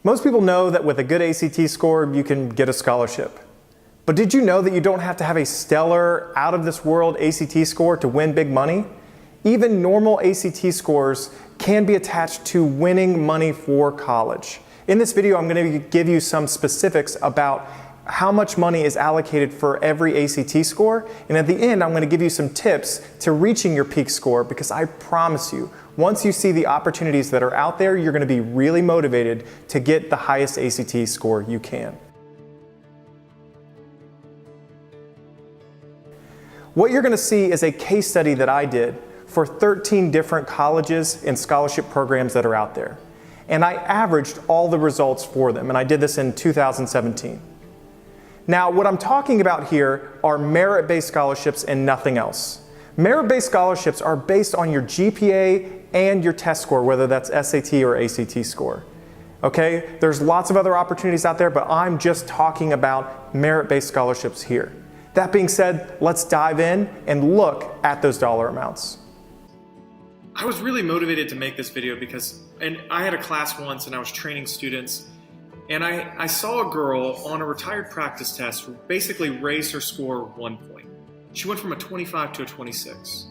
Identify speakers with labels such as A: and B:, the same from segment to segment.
A: Most people know that with a good ACT score, you can get a scholarship. But did you know that you don't have to have a stellar, out-of-this-world ACT score to win big money? Even normal ACT scores can be attached to winning money for college. In this video, I'm going to give you some specifics about how much money is allocated for every ACT score, and at the end, I'm going to give you some tips to reaching your peak score, because I promise you, once you see the opportunities that are out there, you're going to be really motivated to get the highest ACT score you can. What you're going to see is a case study that I did for 13 different colleges and scholarship programs that are out there. And I averaged all the results for them, and I did this in 2017. Now, what I'm talking about here are merit-based scholarships and nothing else. Merit-based scholarships are based on your GPA and your test score, whether that's SAT or ACT score. Okay? There's lots of other opportunities out there, but I'm just talking about merit-based scholarships here. That being said, let's dive in and look at those dollar amounts.
B: I was really motivated to make this video because I had a class once and I was training students, and I saw a girl on a retired practice test basically raise her score 1 point. She went from a 25 to a 26.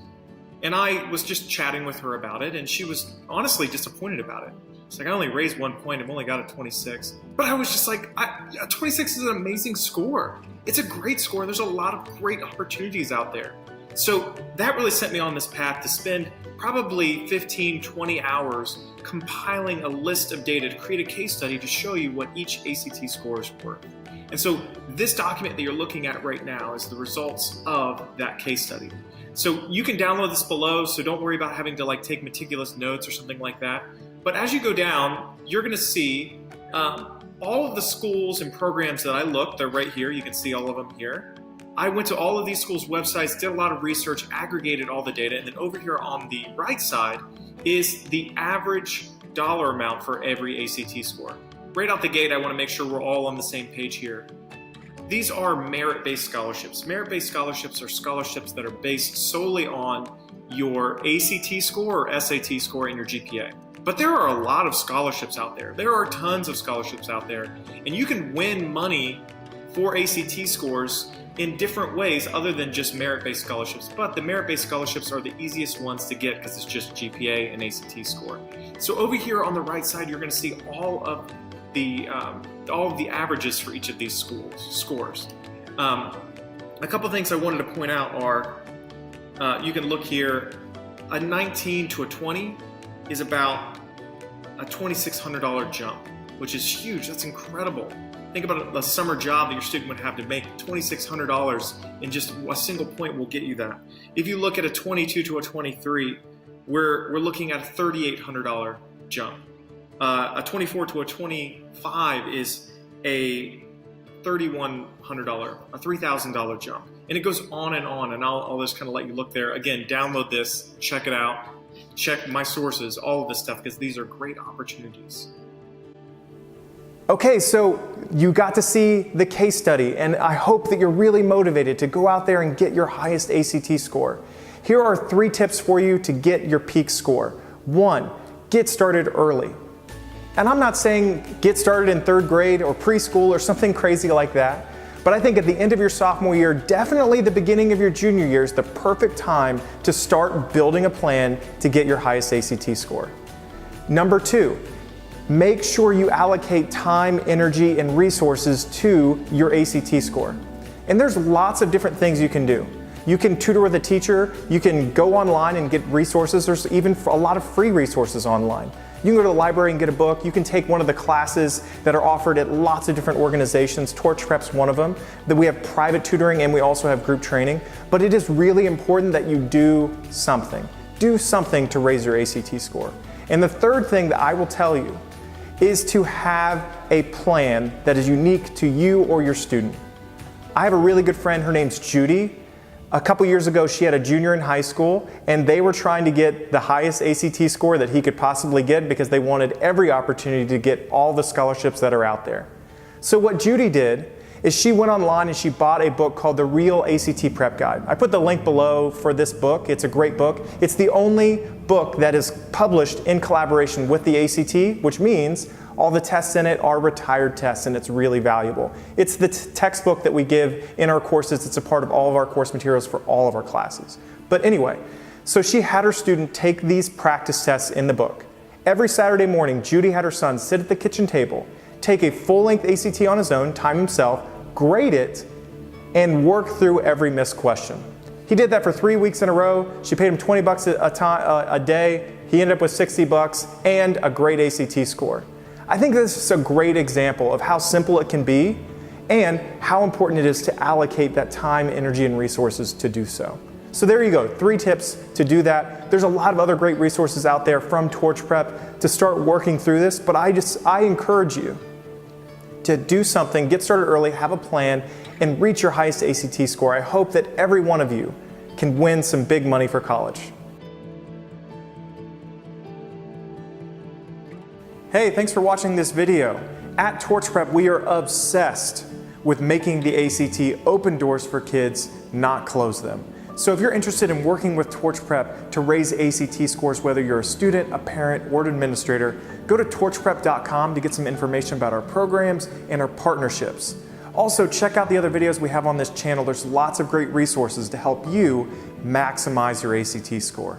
B: And I was just chatting with her about it, and she was honestly disappointed about it. It's like, I only raised 1 point, I've only got a 26. But I was just like, a 26 is an amazing score. It's a great score. There's a lot of great opportunities out there. So that really set me on this path to spend probably 15, 20 hours compiling a list of data to create a case study to show you what each ACT score is worth. And so this document that you're looking at right now is the results of that case study. So you can download this below, so don't worry about having to take meticulous notes or something like that. But as you go down, you're going to see all of the schools and programs that I looked. They're right here. You can see all of them here. I went to all of these schools' websites, did a lot of research, aggregated all the data, and then over here on the right side is the average dollar amount for every ACT score. Right out the gate, I want to make sure we're all on the same page here. These are merit-based scholarships. Merit-based scholarships are scholarships that are based solely on your ACT score or SAT score and your GPA. But there are a lot of scholarships out there. There are tons of scholarships out there, and you can win money for ACT scores in different ways other than just merit-based scholarships. But the merit-based scholarships are the easiest ones to get because it's just GPA and ACT score. So over here on the right side, you're going to see all of the averages for each of these scores. A couple things I wanted to point out are, you can look here, a 19 to a 20 is about a $2,600 jump, which is huge. That's incredible. Think about a summer job that your student would have to make. $2,600 in just a single point will get you that. If you look at a 22 to a 23, we're looking at a $3,800 jump. A 24 to a 25 is a $3,100, a $3,000 jump. And it goes on, and I'll just kind of let you look there. Again, download this, check it out, check my sources, all of this stuff, because these are great opportunities.
A: Okay, so you got to see the case study, and I hope that you're really motivated to go out there and get your highest ACT score. Here are 3 tips for you to get your peak score. 1, get started early. And I'm not saying get started in 3rd grade or preschool or something crazy like that, but I think at the end of your sophomore year, definitely the beginning of your junior year is the perfect time to start building a plan to get your highest ACT score. Number 2, make sure you allocate time, energy, and resources to your ACT score. And there's lots of different things you can do. You can tutor with a teacher, you can go online and get resources. There's even a lot of free resources online. You can go to the library and get a book. You can take one of the classes that are offered at lots of different organizations. Torch Prep's one of them. That we have private tutoring and we also have group training. But it is really important that you do something. Do something to raise your ACT score. And the 3rd thing that I will tell you is to have a plan that is unique to you or your student. I have a really good friend, her name's Judy. A couple years ago, she had a junior in high school, and they were trying to get the highest ACT score that he could possibly get because they wanted every opportunity to get all the scholarships that are out there. So what Judy did is she went online and she bought a book called The Real ACT Prep Guide. I put the link below for this book. It's a great book. It's the only book that is published in collaboration with the ACT, which means All the tests in it are retired tests, and it's really valuable. It's the textbook that we give in our courses. It's a part of all of our course materials for all of our classes. But anyway, so she had her student take these practice tests in the book. Every Saturday morning, Judy had her son sit at the kitchen table, take a full-length ACT on his own, time himself, grade it, and work through every missed question. He did that for 3 weeks in a row. She paid him $20 a day. He ended up with $60 and a great ACT score. I think this is a great example of how simple it can be and how important it is to allocate that time, energy, and resources to do so. So there you go, 3 tips to do that. There's a lot of other great resources out there from Torch Prep to start working through this, but I encourage you to do something, get started early, have a plan, and reach your highest ACT score. I hope that every one of you can win some big money for college. Hey, thanks for watching this video. At Torch Prep, we are obsessed with making the ACT open doors for kids, not close them. So if you're interested in working with Torch Prep to raise ACT scores, whether you're a student, a parent, or an administrator, go to torchprep.com to get some information about our programs and our partnerships. Also, check out the other videos we have on this channel. There's lots of great resources to help you maximize your ACT score.